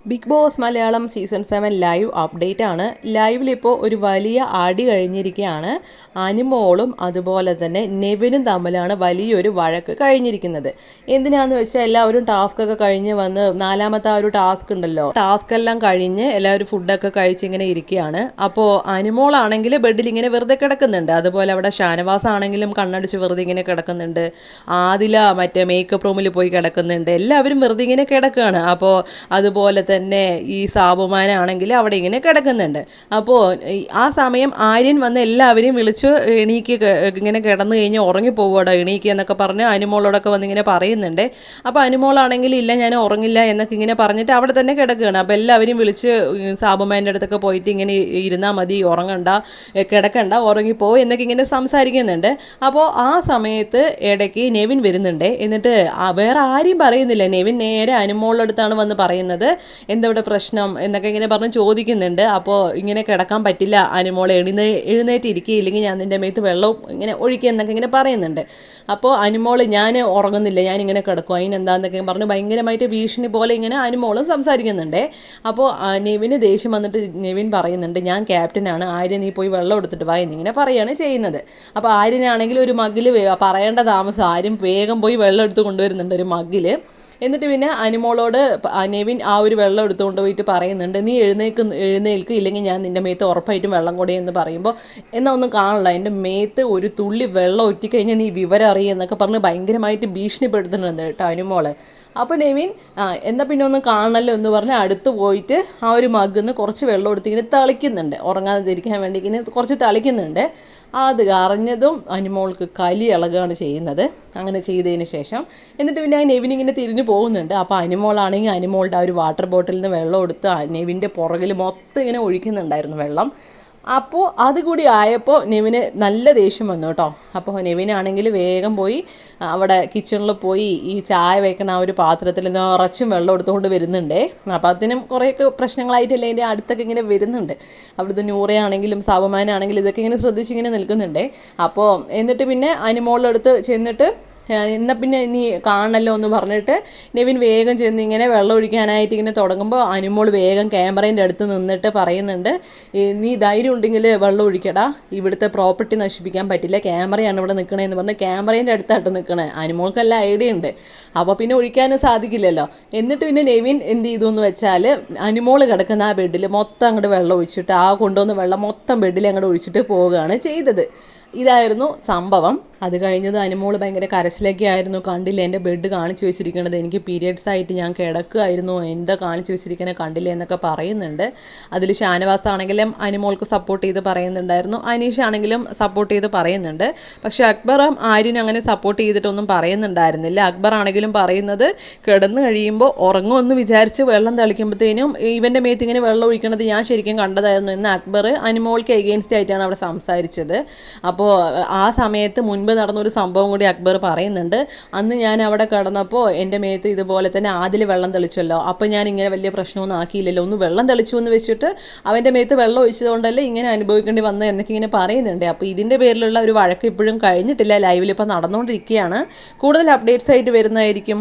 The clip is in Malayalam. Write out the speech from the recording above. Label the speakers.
Speaker 1: Big Boss Malayalam season 7 live update ആണ്. ലൈവിലിപ്പോൾ ഒരു വലിയ അടി കഴിഞ്ഞിരിക്കുകയാണ്. അനുമോളും അതുപോലെ തന്നെ നെവിനും തമ്മിലാണ് വലിയൊരു വഴക്ക് കഴിഞ്ഞിരിക്കുന്നത്. എന്തിനാന്ന് വെച്ചാൽ എല്ലാവരും ടാസ്ക് ഒക്കെ കഴിഞ്ഞ് വന്ന് നാലാമത്തെ ആ ഒരു ടാസ്ക് ഉണ്ടല്ലോ, ടാസ്ക് എല്ലാം കഴിഞ്ഞ് എല്ലാവരും ഫുഡൊക്കെ കഴിച്ച് ഇങ്ങനെ ഇരിക്കുകയാണ്. അപ്പോൾ അനുമോളാണെങ്കിൽ ബെഡിൽ ഇങ്ങനെ വെറുതെ കിടക്കുന്നുണ്ട്. അതുപോലെ അവിടെ ഷാനവാസ് ആണെങ്കിലും കണ്ണടിച്ച് വെറുതെ ഇങ്ങനെ കിടക്കുന്നുണ്ട്. ആദില മറ്റേ മേക്കപ്പ് റൂമിൽ പോയി കിടക്കുന്നുണ്ട്. എല്ലാവരും വെറുതെ ഇങ്ങനെ കിടക്കുകയാണ്. അപ്പോൾ അതുപോലെ തന്നെ ഈ സാബുമാനാണെങ്കിൽ അവിടെ ഇങ്ങനെ കിടക്കുന്നുണ്ട്. അപ്പോൾ ആ സമയം ആര്യൻ വന്ന് എല്ലാവരെയും വിളിച്ച് എണീക്ക്, ഇങ്ങനെ കിടന്നു കഴിഞ്ഞ് ഉറങ്ങിപ്പോവാടോ എണീക്ക് എന്നൊക്കെ പറഞ്ഞ് അനുമോളോടൊക്കെ വന്ന് ഇങ്ങനെ പറയുന്നുണ്ട്. അപ്പോൾ അനുമോളാണെങ്കിൽ ഇല്ല ഞാൻ ഉറങ്ങില്ല എന്നൊക്കെ ഇങ്ങനെ പറഞ്ഞിട്ട് അവിടെ തന്നെ കിടക്കുകയാണ്. അപ്പോൾ എല്ലാവരെയും വിളിച്ച് സാബുമാൻ്റെ അടുത്തൊക്കെ പോയിട്ട് ഇങ്ങനെ ഇരുന്നാൽ മതി, ഉറങ്ങണ്ട, കിടക്കണ്ട, ഉറങ്ങിപ്പോ എന്നൊക്കെ ഇങ്ങനെ സംസാരിക്കുന്നുണ്ട്. അപ്പോൾ ആ സമയത്ത് ഇടയ്ക്ക് നെവിൻ വരുന്നുണ്ട്. എന്നിട്ട് വേറെ ആരെയും പറയുന്നില്ല, നെവിൻ നേരെ അനുമോളുടെ അടുത്താണ് വന്ന് പറയുന്നത് എന്താ ഇവിടെ പ്രശ്നം എന്നൊക്കെ ഇങ്ങനെ പറഞ്ഞ് ചോദിക്കുന്നുണ്ട്. അപ്പോൾ ഇങ്ങനെ കിടക്കാൻ പറ്റില്ല അനുമോളെ, എഴുന്നേറ്റിരിക്കുകയില്ലെങ്കിൽ ഞാൻ നിൻ്റെ മേത്ത് വെള്ളം ഇങ്ങനെ ഒഴിക്കുക എന്നൊക്കെ ഇങ്ങനെ പറയുന്നുണ്ട്. അപ്പോൾ അനുമോള് ഞാൻ ഉറങ്ങുന്നില്ല, ഞാനിങ്ങനെ കിടക്കും, അതിനെന്താന്നൊക്കെ പറഞ്ഞ് ഭയങ്കരമായിട്ട് ഭീഷണി പോലെ ഇങ്ങനെ അനുമോളും സംസാരിക്കുന്നുണ്ട്. അപ്പോൾ നെവിന് ദേഷ്യം വന്നിട്ട് നെവിൻ പറയുന്നുണ്ട് ഞാൻ ക്യാപ്റ്റനാണ്, ആര്യൻ നീ പോയി വെള്ളം എടുത്തിട്ട് വാ എന്നിങ്ങനെ പറയുകയാണ് ചെയ്യുന്നത്. അപ്പോൾ ആര്യനാണെങ്കിൽ ഒരു മഗ്ഗിൽ പറയേണ്ട താമസം ആരും വേഗം പോയി വെള്ളം എടുത്ത് കൊണ്ടുവരുന്നുണ്ട് ഒരു മഗ്ഗിൽ. എന്നിട്ട് പിന്നെ അനുമോളോട് നെവിൻ ആ ഒരു വെള്ളം എടുത്തുകൊണ്ട് പോയിട്ട് പറയുന്നുണ്ട് നീ എഴുന്നേൽക്കും ഇല്ലെങ്കിൽ ഞാൻ നിൻ്റെ മേത്ത് ഉറപ്പായിട്ടും വെള്ളം കൊടയെന്ന് പറയുമ്പോൾ എന്നാൽ ഒന്നും കാണില്ല, എൻ്റെ മേത്ത് ഒരു തുള്ളി വെള്ളം ഒറ്റിക്കഴിഞ്ഞാൽ നീ വിവരം അറിയും എന്നൊക്കെ പറഞ്ഞ് ഭയങ്കരമായിട്ട് ഭീഷണിപ്പെടുത്തുന്നുണ്ട് കേട്ടോ അനുമോള്. അപ്പോൾ നെവിൻ എന്നാൽ പിന്നെ ഒന്നും കാണണമല്ലോ എന്ന് പറഞ്ഞ് അടുത്ത് പോയിട്ട് ആ ഒരു മഗ്ഗിൽ നിന്ന് കുറച്ച് വെള്ളം എടുത്ത് ഇങ്ങനെ തളിക്കുന്നുണ്ട്, ഉറങ്ങാതിരിക്കാൻ വേണ്ടി ഇങ്ങനെ കുറച്ച് തളിക്കുന്നുണ്ട്. അത് അറിഞ്ഞതും അനുമോൾക്ക് കലി ഇളകുകയാണ് ചെയ്യുന്നത്. അങ്ങനെ ചെയ്തതിന് ശേഷം എന്നിട്ട് പിന്നെ ആ നെവിൻ ഇങ്ങനെ തിരിഞ്ഞു പോകുന്നുണ്ട്. അപ്പോൾ അനുമോളാണെങ്കിൽ അനുമോളുടെ ആ ഒരു വാട്ടർ ബോട്ടിലിൽ നിന്ന് വെള്ളം എടുത്ത് നെവിൻ്റെ പുറകിൽ മൊത്തം ഇങ്ങനെ ഒഴിക്കുന്നുണ്ടായിരുന്നു വെള്ളം. അപ്പോൾ അതുകൂടി ആയപ്പോൾ നെവിന് നല്ല ദേഷ്യം വന്നു കേട്ടോ. അപ്പോൾ നെവിനാണെങ്കിൽ വേഗം പോയി അവിടെ കിച്ചണിൽ പോയി ഈ ചായ വെക്കണ ആ ഒരു പാത്രത്തിൽ നിറച്ചും വെള്ളം എടുത്തുകൊണ്ട് വരുന്നുണ്ടേ. അപ്പോൾ അതിനും കുറേയൊക്കെ പ്രശ്നങ്ങളായിട്ടല്ലേ അതിൻ്റെ അടുത്തൊക്കെ ഇങ്ങനെ വരുന്നുണ്ട്. അവിടുത്തെ നൂറയാണെങ്കിലും സാബുമാനാണെങ്കിലും ഇതൊക്കെ ഇങ്ങനെ ശ്രദ്ധിച്ചിങ്ങനെ നിൽക്കുന്നുണ്ടേ. അപ്പോൾ എന്നിട്ട് പിന്നെ അനുമോളുടെ അടുത്ത് ചെന്നിട്ട് എന്നാൽ പിന്നെ നീ കാണണമല്ലോ എന്ന് പറഞ്ഞിട്ട് നെവിൻ വേഗം ചെന്ന് ഇങ്ങനെ വെള്ളം ഒഴിക്കാനായിട്ട് ഇങ്ങനെ തുടങ്ങുമ്പോൾ അനുമോൾ വേഗം ക്യാമറേൻ്റെ അടുത്ത് നിന്നിട്ട് പറയുന്നുണ്ട് നീ ധൈര്യം ഉണ്ടെങ്കിൽ വെള്ളം ഒഴിക്കടാ, ഇവിടുത്തെ പ്രോപ്പർട്ടി നശിപ്പിക്കാൻ പറ്റില്ല, ക്യാമറയാണ് ഇവിടെ നിൽക്കണേന്ന് പറഞ്ഞ് ക്യാമറേൻ്റെ അടുത്തായിട്ട് നിൽക്കണേ. അനുമോൾക്കെല്ലാം ഐഡിയ ഉണ്ട്, അപ്പോൾ പിന്നെ ഒഴിക്കാനും സാധിക്കില്ലല്ലോ. എന്നിട്ട് പിന്നെ നെവിൻ എന്ത് ചെയ്തു എന്ന് വെച്ചാൽ അനുമോൾ കിടക്കുന്ന ആ ബെഡിൽ മൊത്തം അങ്ങോട്ട് വെള്ളം ഒഴിച്ചിട്ട് ആ കൊണ്ടുവന്ന് വെള്ളം മൊത്തം ബെഡിൽ അങ്ങോട്ട് ഒഴിച്ചിട്ട് പോവുകയാണ് ചെയ്തത്. ഇതായിരുന്നു സംഭവം. അത് കഴിഞ്ഞത് അനുമോൾ ഭയങ്കര കരച്ചിലൊക്കെ ആയിരുന്നു. കണ്ടില്ല എൻ്റെ ബെഡ് കാണിച്ചു വെച്ചിരിക്കുന്നത്, എനിക്ക് പീരിയഡ്സ് ആയിട്ട് ഞാൻ കിടക്കുമായിരുന്നു, എന്താ കാണിച്ചു വെച്ചിരിക്കുന്നത് കണ്ടില്ല എന്നൊക്കെ പറയുന്നുണ്ട്. അതിൽ ഷാനവാസ് ആണെങ്കിലും അനുമോൾക്ക് സപ്പോർട്ട് ചെയ്ത് പറയുന്നുണ്ടായിരുന്നു, അനീഷ് ആണെങ്കിലും സപ്പോർട്ട് ചെയ്ത് പറയുന്നുണ്ട്. പക്ഷേ അക്ബറും ആര്യനും അങ്ങനെ സപ്പോർട്ട് ചെയ്തിട്ടൊന്നും പറയുന്നുണ്ടായിരുന്നില്ല. അക്ബർ ആണെങ്കിലും പറയുന്നത് കിടന്നു കഴിയുമ്പോൾ ഉറങ്ങുമെന്ന് വിചാരിച്ച് വെള്ളം തളിക്കുമ്പോഴത്തേനും ഇവൻ്റെ മേത്ത് ഇങ്ങനെ വെള്ളം ഒഴിക്കണത് ഞാൻ ശരിക്കും കണ്ടതായിരുന്നു എന്ന് അക്ബർ അനുമോൾക്ക് എഗെയിൻസ്റ്റ് ആയിട്ടാണ് അവിടെ സംസാരിച്ചത്. അപ്പോൾ ആ സമയത്ത് മുൻപ് നടന്നൊരു സംഭവം കൂടി അക്ബർ പറയുന്നുണ്ട്. അന്ന് ഞാൻ അവിടെ കിടന്നപ്പോൾ എൻ്റെ മേത്ത് ഇതുപോലെ തന്നെ ആദിൽ വെള്ളം തെളിച്ചല്ലോ, അപ്പോൾ ഞാൻ ഇങ്ങനെ വലിയ പ്രശ്നമൊന്നും ആക്കിയില്ലല്ലോ, ഒന്ന് വെള്ളം തെളിച്ചു എന്ന് വെച്ചിട്ട് അവൻ്റെ മേത്ത് വെള്ളം ഒഴിച്ചതുകൊണ്ടല്ലേ ഇങ്ങനെ അനുഭവിക്കേണ്ടി വന്നത് എന്നൊക്കെ ഇങ്ങനെ പറയുന്നുണ്ട്. അപ്പോൾ ഇതിൻ്റെ പേരിലുള്ള ഒരു വഴക്ക് ഇപ്പോഴും കഴിഞ്ഞിട്ടില്ല, ലൈവിൽ ഇപ്പോൾ നടന്നുകൊണ്ടിരിക്കുകയാണ്. കൂടുതൽ അപ്ഡേറ്റ്സ് ആയിട്ട് വരുന്നതായിരിക്കും.